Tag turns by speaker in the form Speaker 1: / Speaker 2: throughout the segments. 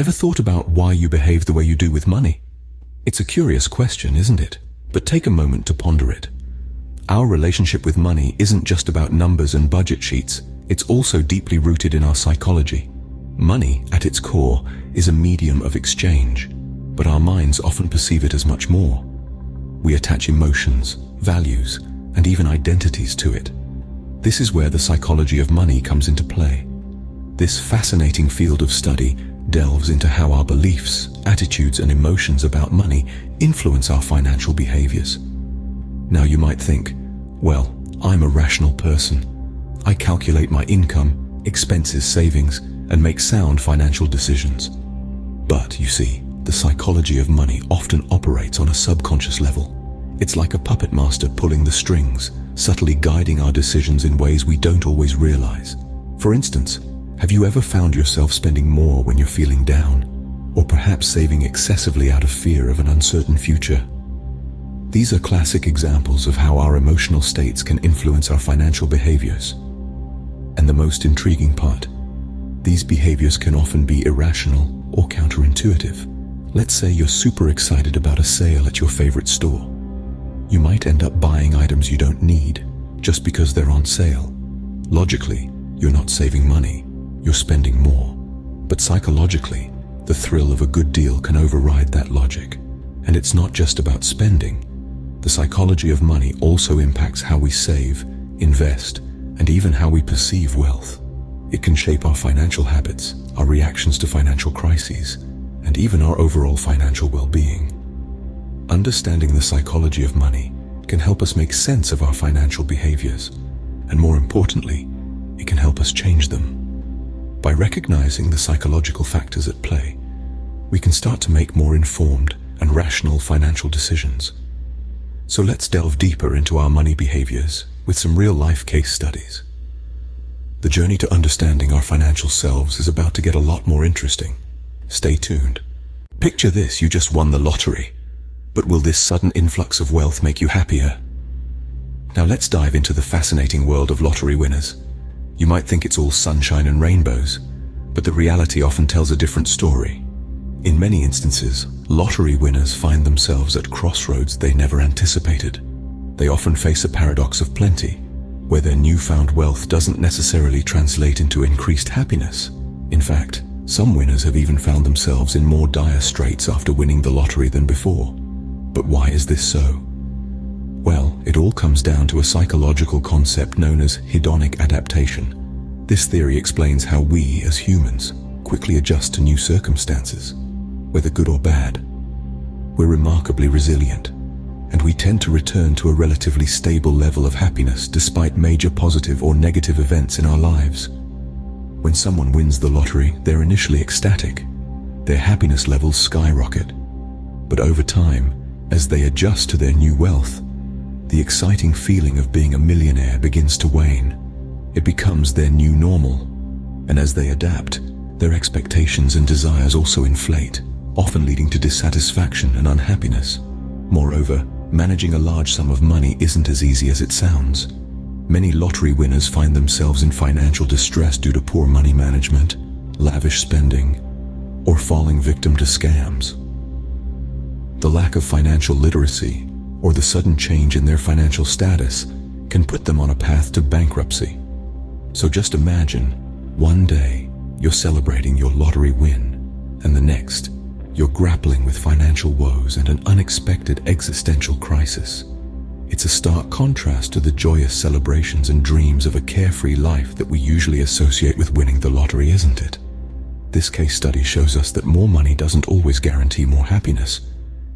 Speaker 1: Ever thought about why you behave the way you do with money? It's a curious question, isn't it? But take a moment to ponder it. Our relationship with money isn't just about numbers and budget sheets, it's also deeply rooted in our psychology. Money, at its core, is a medium of exchange, but our minds often perceive it as much more. We attach emotions, values, and even identities to it. This is where the psychology of money comes into play. This fascinating field of study delves into how our beliefs, attitudes, and emotions about money influence our financial behaviors. Now you might think, well, I'm a rational person. I calculate my income, expenses, savings, and make sound financial decisions. But you see, the psychology of money often operates on a subconscious level. It's like a puppet master pulling the strings, subtly guiding our decisions in ways we don't always realize. For instance, have you ever found yourself spending more when you're feeling down, or perhaps saving excessively out of fear of an uncertain future? These are classic examples of how our emotional states can influence our financial behaviors. And the most intriguing part, these behaviors can often be irrational or counterintuitive. Let's say you're super excited about a sale at your favorite store. You might end up buying items you don't need just because they're on sale. Logically, you're not saving money, you're spending more. But psychologically, the thrill of a good deal can override that logic. And it's not just about spending. The psychology of money also impacts how we save, invest, and even how we perceive wealth. It can shape our financial habits, our reactions to financial crises, and even our overall financial well-being. Understanding the psychology of money can help us make sense of our financial behaviors, and more importantly, it can help us change them. By recognizing the psychological factors at play, we can start to make more informed and rational financial decisions. So let's delve deeper into our money behaviors with some real-life case studies. The journey to understanding our financial selves is about to get a lot more interesting. Stay tuned. Picture this, you just won the lottery. But will this sudden influx of wealth make you happier? Now let's dive into the fascinating world of lottery winners. You might think it's all sunshine and rainbows, but the reality often tells a different story. In many instances, lottery winners find themselves at crossroads they never anticipated. They often face a paradox of plenty, where their newfound wealth doesn't necessarily translate into increased happiness. In fact, some winners have even found themselves in more dire straits after winning the lottery than before. But why is this so? Well, it all comes down to a psychological concept known as hedonic adaptation. This theory explains how we, as humans, quickly adjust to new circumstances, whether good or bad. We're remarkably resilient, and we tend to return to a relatively stable level of happiness despite major positive or negative events in our lives. When someone wins the lottery, they're initially ecstatic. Their happiness levels skyrocket. But over time, as they adjust to their new wealth, the exciting feeling of being a millionaire begins to wane. It becomes their new normal. And as they adapt, their expectations and desires also inflate, often leading to dissatisfaction and unhappiness. Moreover, managing a large sum of money isn't as easy as it sounds. Many lottery winners find themselves in financial distress due to poor money management, lavish spending, or falling victim to scams. The lack of financial literacy, or the sudden change in their financial status, can put them on a path to bankruptcy. So just imagine, one day, you're celebrating your lottery win, and the next, you're grappling with financial woes and an unexpected existential crisis. It's a stark contrast to the joyous celebrations and dreams of a carefree life that we usually associate with winning the lottery, isn't it? This case study shows us that more money doesn't always guarantee more happiness.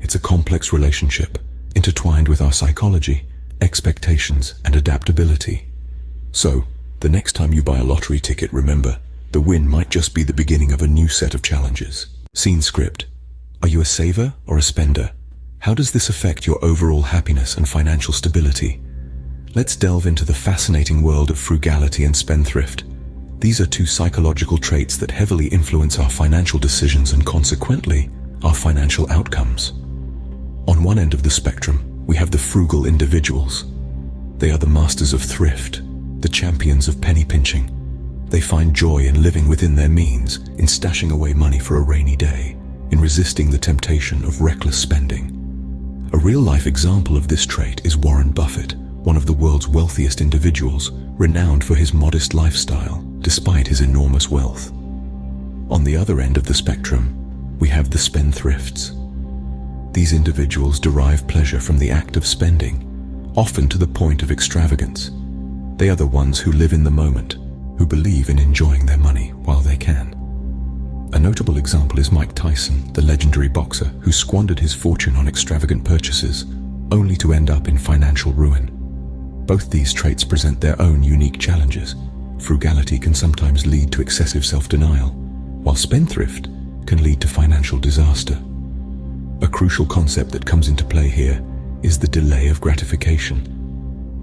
Speaker 1: It's a complex relationship, intertwined with our psychology, expectations, and adaptability. So, the next time you buy a lottery ticket, remember, the win might just be the beginning of a new set of challenges. Scene script. Are you a saver or a spender? How does this affect your overall happiness and financial stability? Let's delve into the fascinating world of frugality and spendthrift. These are two psychological traits that heavily influence our financial decisions and consequently, our financial outcomes. On one end of the spectrum, we have the frugal individuals. They are the masters of thrift, the champions of penny pinching. They find joy in living within their means, in stashing away money for a rainy day, in resisting the temptation of reckless spending. A real-life example of this trait is Warren Buffett, one of the world's wealthiest individuals, renowned for his modest lifestyle, despite his enormous wealth. On the other end of the spectrum, we have the spendthrifts. These individuals derive pleasure from the act of spending, often to the point of extravagance. They are the ones who live in the moment, who believe in enjoying their money while they can. A notable example is Mike Tyson, the legendary boxer who squandered his fortune on extravagant purchases, only to end up in financial ruin. Both these traits present their own unique challenges. Frugality can sometimes lead to excessive self-denial, while spendthrift can lead to financial disaster. A crucial concept that comes into play here is the delay of gratification.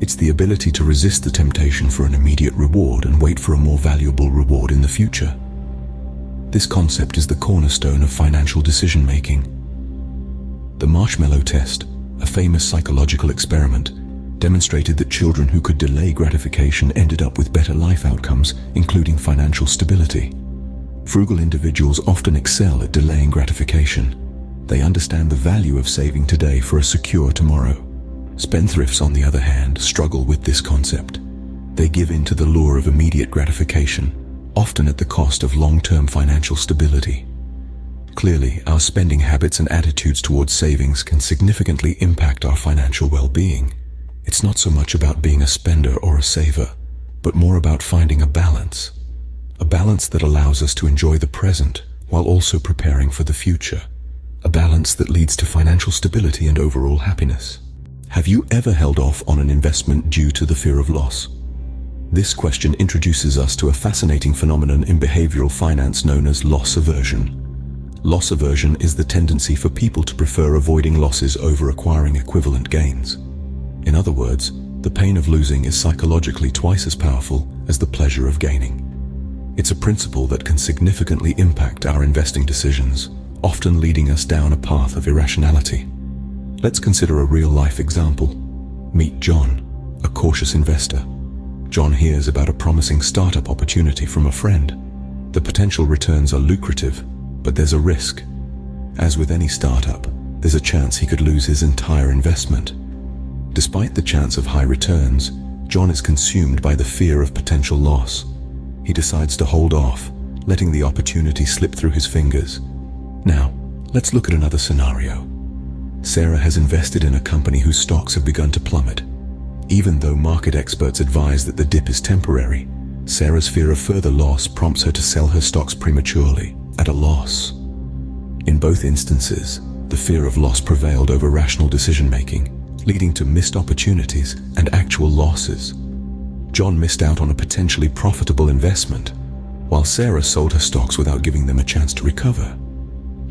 Speaker 1: It's the ability to resist the temptation for an immediate reward and wait for a more valuable reward in the future. This concept is the cornerstone of financial decision-making. The marshmallow test, a famous psychological experiment, demonstrated that children who could delay gratification ended up with better life outcomes, including financial stability. Frugal individuals often excel at delaying gratification. They understand the value of saving today for a secure tomorrow. Spendthrifts, on the other hand, struggle with this concept. They give in to the lure of immediate gratification, often at the cost of long-term financial stability. Clearly, our spending habits and attitudes towards savings can significantly impact our financial well-being. It's not so much about being a spender or a saver, but more about finding a balance that allows us to enjoy the present while also preparing for the future. A balance that leads to financial stability and overall happiness. Have you ever held off on an investment due to the fear of loss? This question introduces us to a fascinating phenomenon in behavioral finance known as loss aversion. Loss aversion is the tendency for people to prefer avoiding losses over acquiring equivalent gains. In other words, the pain of losing is psychologically twice as powerful as the pleasure of gaining. It's a principle that can significantly impact our investing decisions, often leading us down a path of irrationality. Let's consider a real-life example. Meet John, a cautious investor. John hears about a promising startup opportunity from a friend. The potential returns are lucrative, but there's a risk. As with any startup, there's a chance he could lose his entire investment. Despite the chance of high returns, John is consumed by the fear of potential loss. He decides to hold off, letting the opportunity slip through his fingers. Now, let's look at another scenario. Sarah has invested in a company whose stocks have begun to plummet. Even though market experts advise that the dip is temporary, Sarah's fear of further loss prompts her to sell her stocks prematurely, at a loss. In both instances, the fear of loss prevailed over rational decision-making, leading to missed opportunities and actual losses. John missed out on a potentially profitable investment, while Sarah sold her stocks without giving them a chance to recover.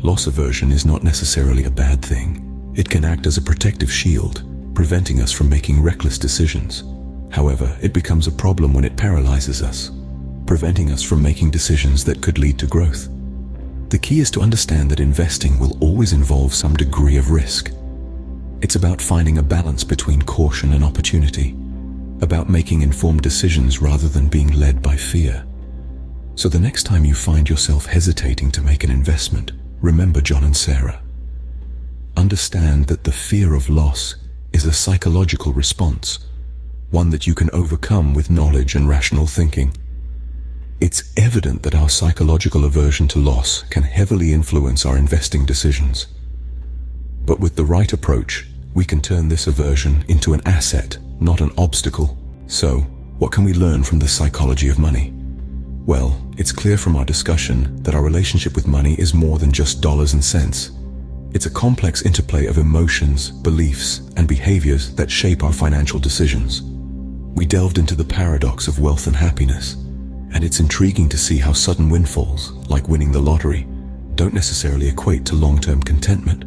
Speaker 1: Loss aversion is not necessarily a bad thing. It can act as a protective shield, preventing us from making reckless decisions. However, it becomes a problem when it paralyzes us, preventing us from making decisions that could lead to growth. The key is to understand that investing will always involve some degree of risk. It's about finding a balance between caution and opportunity, about making informed decisions rather than being led by fear. So the next time you find yourself hesitating to make an investment, remember John and Sarah. Understand that the fear of loss is a psychological response, one that you can overcome with knowledge and rational thinking. It's evident that our psychological aversion to loss can heavily influence our investing decisions. But with the right approach, we can turn this aversion into an asset, not an obstacle. So, what can we learn from the psychology of money? Well, it's clear from our discussion that our relationship with money is more than just dollars and cents. It's a complex interplay of emotions, beliefs, and behaviors that shape our financial decisions. We delved into the paradox of wealth and happiness, and it's intriguing to see how sudden windfalls, like winning the lottery, don't necessarily equate to long-term contentment.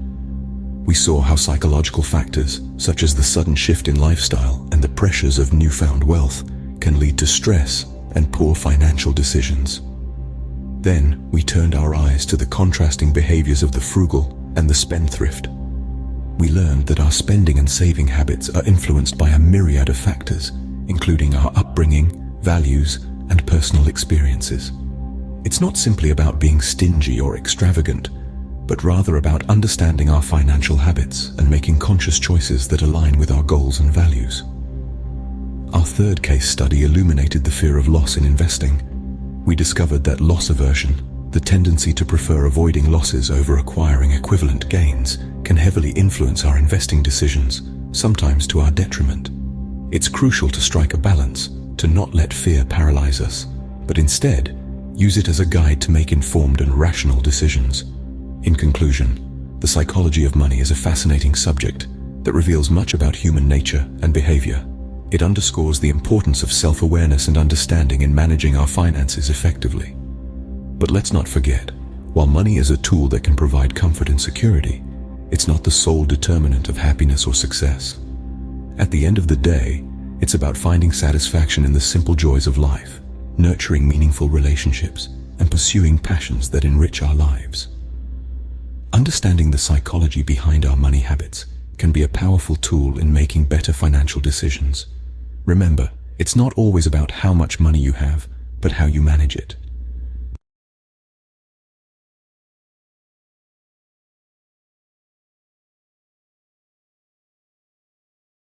Speaker 1: We saw how psychological factors, such as the sudden shift in lifestyle and the pressures of newfound wealth, can lead to stress and poor financial decisions. Then, we turned our eyes to the contrasting behaviors of the frugal and the spendthrift. We learned that our spending and saving habits are influenced by a myriad of factors, including our upbringing, values, and personal experiences. It's not simply about being stingy or extravagant, but rather about understanding our financial habits and making conscious choices that align with our goals and values. Our third case study illuminated the fear of loss in investing. We discovered that loss aversion, the tendency to prefer avoiding losses over acquiring equivalent gains, can heavily influence our investing decisions, sometimes to our detriment. It's crucial to strike a balance, to not let fear paralyze us, but instead, use it as a guide to make informed and rational decisions. In conclusion, the psychology of money is a fascinating subject that reveals much about human nature and behavior. It underscores the importance of self-awareness and understanding in managing our finances effectively. But let's not forget, while money is a tool that can provide comfort and security, it's not the sole determinant of happiness or success. At the end of the day, it's about finding satisfaction in the simple joys of life, nurturing meaningful relationships, and pursuing passions that enrich our lives. Understanding the psychology behind our money habits can be a powerful tool in making better financial decisions. Remember, it's not always about how much money you have, but how you manage it.